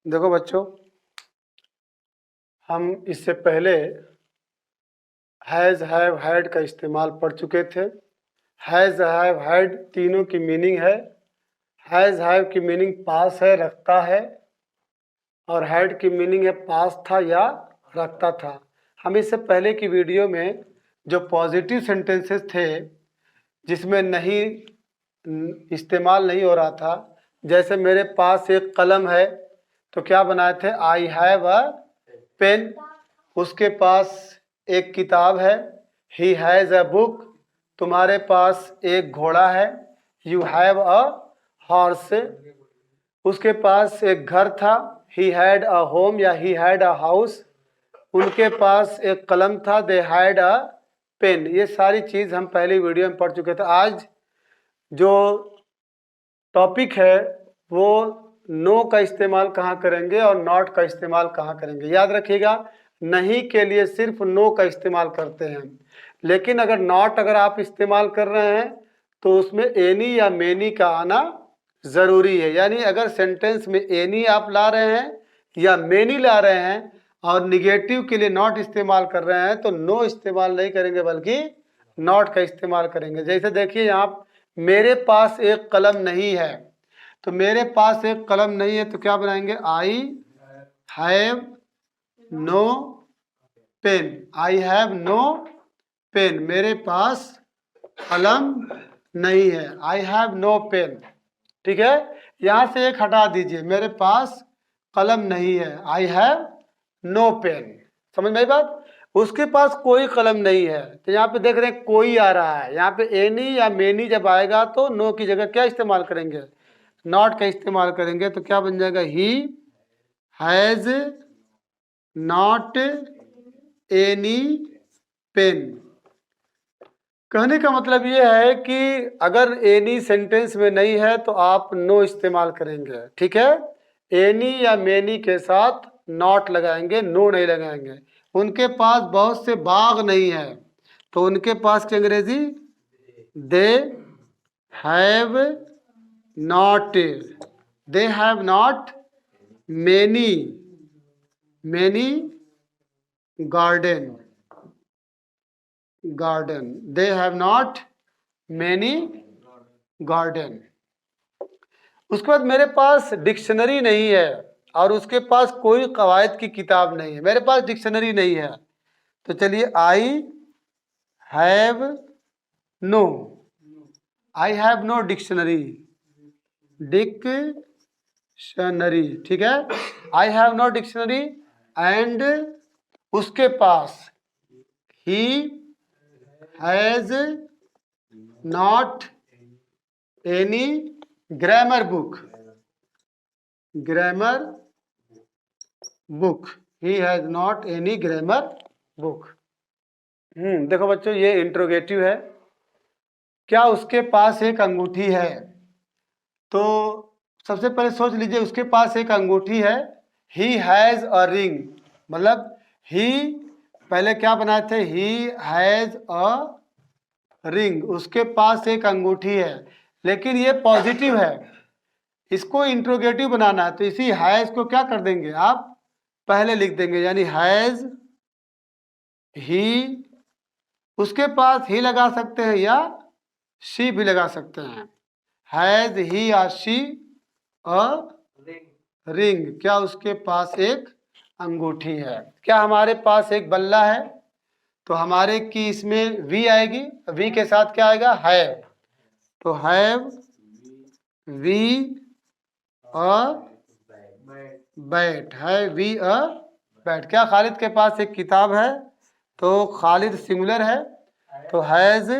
देखो बच्चों, हम इससे पहले हैज़ हैव हैड का इस्तेमाल पढ़ चुके थे। हैज़ हैव हैड तीनों की मीनिंग है। हैज़ हैव की मीनिंग पास है, रखता है, और हैड की मीनिंग है पास था या रखता था। हम इससे पहले की वीडियो में जो पॉजिटिव सेंटेंसेस थे जिसमें नहीं इस्तेमाल नहीं हो रहा था, जैसे मेरे पास एक कलम है तो क्या बनाए थे, आई हैव अ पेन। उसके पास एक किताब है, ही हैज़ अ बुक। तुम्हारे पास एक घोड़ा है, यू हैव अ हॉर्स। उसके पास एक घर था, ही हैड अ होम या ही हैड अ हाउस। उनके पास एक कलम था, दे हैड अ पेन। ये सारी चीज़ हम पहली वीडियो में पढ़ चुके थे। आज जो टॉपिक है वो नो का इस्तेमाल कहाँ करेंगे और नॉट का इस्तेमाल कहाँ करेंगे। याद रखिएगा, नहीं के लिए सिर्फ नो का इस्तेमाल करते हैं, लेकिन अगर नॉट अगर आप इस्तेमाल कर रहे हैं तो उसमें एनी या मेनी का आना ज़रूरी है। यानी अगर सेंटेंस में एनी आप ला रहे हैं या मेनी ला रहे हैं और निगेटिव के लिए नॉट इस्तेमाल कर रहे हैं तो नो इस्तेमाल नहीं करेंगे बल्कि नॉट का इस्तेमाल करेंगे। जैसे देखिए यहाँ, मेरे पास एक कलम नहीं है, तो मेरे पास एक कलम नहीं है तो क्या बनाएंगे, I have no pen. I have no pen, मेरे पास कलम नहीं है, आई हैव नो पेन। ठीक है, यहां से एक हटा दीजिए, मेरे पास कलम नहीं है, आई हैव नो पेन। समझ में आई बात। उसके पास कोई कलम नहीं है, तो यहाँ पे देख रहे हैं कोई आ रहा है। यहाँ पे एनी या मेनी जब आएगा तो नो की जगह क्या इस्तेमाल करेंगे, नॉट का इस्तेमाल करेंगे। तो क्या बन जाएगा, he has not any pen. कहने का मतलब ये है कि अगर एनी सेंटेंस में नहीं है तो आप नो इस्तेमाल करेंगे। ठीक है, एनी या मेनी के साथ नॉट लगाएंगे, नो नहीं लगाएंगे। उनके पास बहुत से बाग नहीं है तो उनके पास की अंग्रेजी, they have not, they have not many garden, they have not many garden. उसके बाद मेरे पास डिक्शनरी नहीं है और उसके पास कोई कवायद की किताब नहीं है। मेरे पास डिक्शनरी नहीं है तो चलिए, I have no, I have no dictionary, dictionary. ठीक है, I have no dictionary. And उसके पास, he has not any grammar book, he has not any grammar book. देखो बच्चों, ये इंट्रोगेटिव है। क्या उसके पास एक अंगूठी है, तो सबसे पहले सोच लीजिए, उसके पास एक अंगूठी है, ही हैज अ रिंग। मतलब ही पहले क्या बनाए थे, ही हैज अ रिंग, उसके पास एक अंगूठी है। लेकिन ये पॉजिटिव है, इसको इंट्रोगेटिव बनाना है तो इसी हैज को क्या कर देंगे आप, पहले लिख देंगे। यानी हैज ही, उसके पास ही लगा सकते हैं या शी भी लगा सकते हैं। हैज ही या शी अ रिंग, क्या उसके पास एक अंगूठी है। क्या हमारे पास एक बल्ला है, तो हमारे की इसमें वी आएगी, वी के साथ क्या आएगा, हैव। तो हैव वी अ बैट, है वी अ बैट। क्या खालिद के पास एक किताब है, तो खालिद सिंगुलर है, तो हैज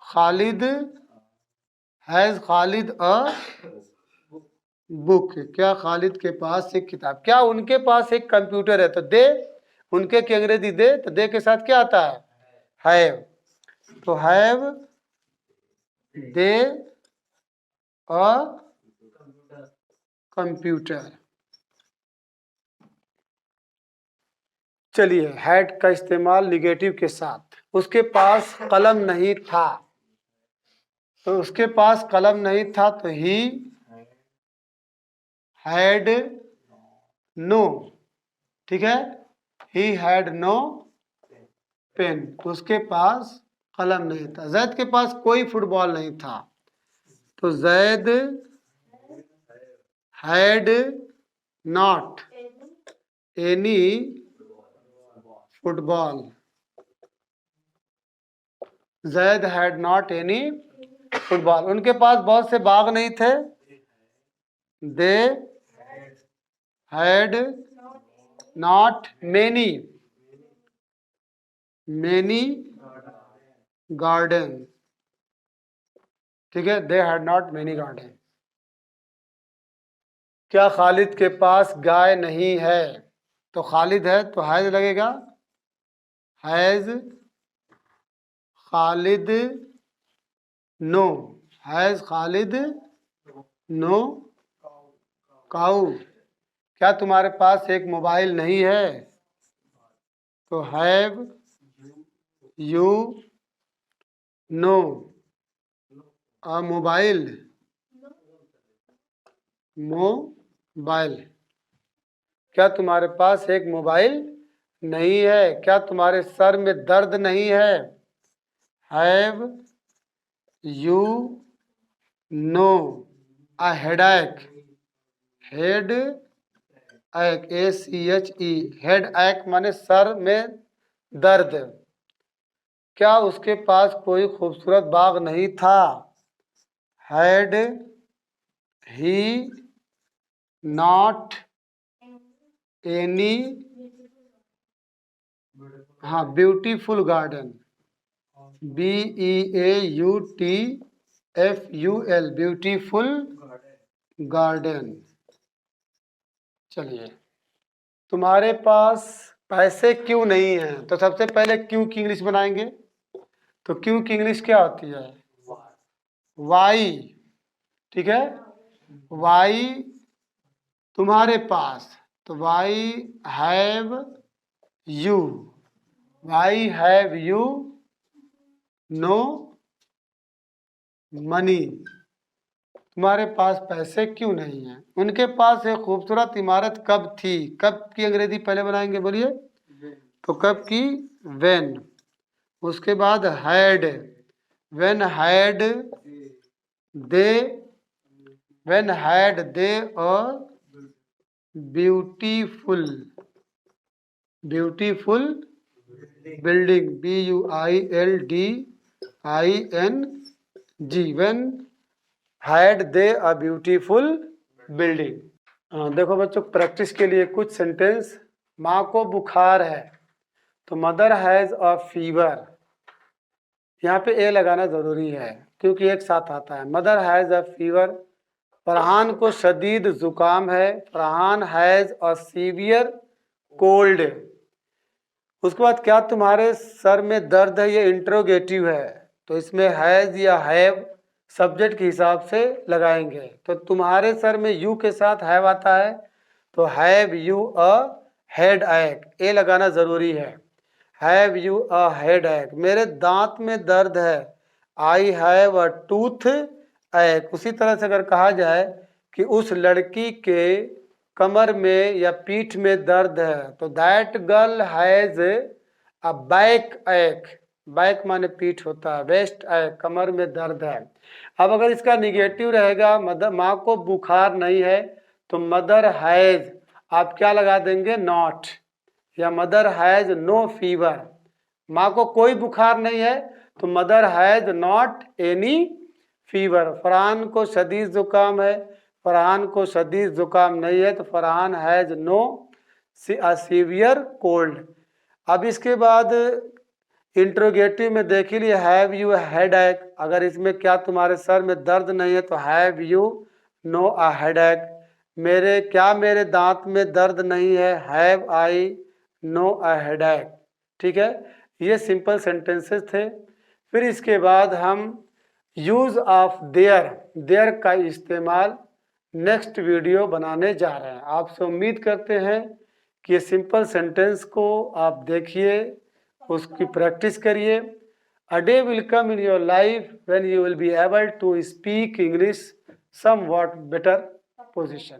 खालिद अ बुक। क्या खालिद के पास एक किताब। क्या उनके पास एक कंप्यूटर है, तो दे, उनके की अंग्रेजी दे, तो दे के साथ क्या आता है, हैव। तो हैव दे अ कंप्यूटर। चलिए, हैड का इस्तेमाल निगेटिव के साथ। उसके पास कलम नहीं था, तो उसके पास कलम नहीं था तो ही हैड नो, ठीक है, ही हैड नो पेन, तो उसके पास कलम नहीं था। जैद के पास कोई फुटबॉल नहीं था, तो Zaid had not any football, Zaid had not any football, उनके पास बहुत से बाग नहीं थे। They had not many garden, ठीक है, they had not many garden. क्या खालिद के पास गाय नहीं है, तो खालिद है तो हैज लगेगा, has Khalid no, has Khalid no cow. क्या तुम्हारे पास एक मोबाइल नहीं है, तो have you no a mobile, mobile. क्या तुम्हारे पास एक मोबाइल नहीं है, क्या तुम्हारे सर में दर्द नहीं है, have you no a headache, head एक ACHE, हेड एक माने सर में दर्द। क्या उसके पास कोई खूबसूरत बाग नहीं था, हैड ही नॉट एनी, हाँ, beautiful garden, BEAUTFUL, beautiful garden. चलिए, तुम्हारे पास पैसे क्यों नहीं हैं, तो सबसे पहले क्यों की इंग्लिश बनाएंगे, तो क्यों की इंग्लिश क्या होती है, वाई, ठीक है, वाई तुम्हारे पास, तो why have you, why have you no money, तुम्हारे पास पैसे क्यों नहीं हैं। उनके पास एक खूबसूरत इमारत कब थी, कब की अंग्रेजी पहले बनाएंगे, बोलिए, तो कब की, व्हेन, उसके बाद had, when had they, when had they और beautiful, beautiful building, BUILDING, when had they a beautiful building. देखो बच्चों, प्रैक्टिस के लिए कुछ सेंटेंस, माँ को बुखार है, तो मदर हैज अ फीवर, यहाँ पे ए लगाना जरूरी है क्योंकि एक साथ आता है, mother has a fever. Farhan को शदीद जुकाम है, Farhan has a severe cold. उसके बाद क्या तुम्हारे सर में दर्द है, ये इंट्रोगेटिव है, तो इसमें हैज या हैव सब्जेक्ट के हिसाब से लगाएंगे, तो तुम्हारे सर में यू के साथ हैव आता है, तो हैव यू अ हेड एक, ए लगाना जरूरी है, हैव यू अ हेड एक। मेरे दांत में दर्द है, आई हैव अ टूथ एक। उसी तरह से अगर कहा जाए कि उस लड़की के कमर में या पीठ में दर्द है, तो that girl has a back एक, बैक माने पीठ होता है, वेस्ट एक, कमर में दर्द है। अब अगर इसका निगेटिव रहेगा, मदर, माँ को बुखार नहीं है, तो मदर हैज, आप क्या लगा देंगे, नॉट, या मदर हैज नो फीवर, माँ को कोई बुखार नहीं है, तो mother has not any fever. Farhan को शदीद जुकाम है, फरहान को शदीद जुकाम नहीं है, तो Farhan has no severe cold. अब इसके बाद इंट्रोगेटिव में देख लिए, हैव यू हेड एक, अगर इसमें क्या तुम्हारे सर में दर्द नहीं है, तो have you no a head एक। मेरे क्या मेरे दांत में दर्द नहीं है, have I know a head एक, ठीक है। ये सिंपल सेंटेंसेस थे। फिर इसके बाद हम यूज ऑफ देयर, देयर का इस्तेमाल नेक्स्ट वीडियो बनाने जा रहे हैं। आपसे उम्मीद करते हैं कि ये सिंपल सेंटेंस को आप देखिए, उसकी प्रैक्टिस करिए। A day will come in your life when you will be able to speak English somewhat better position.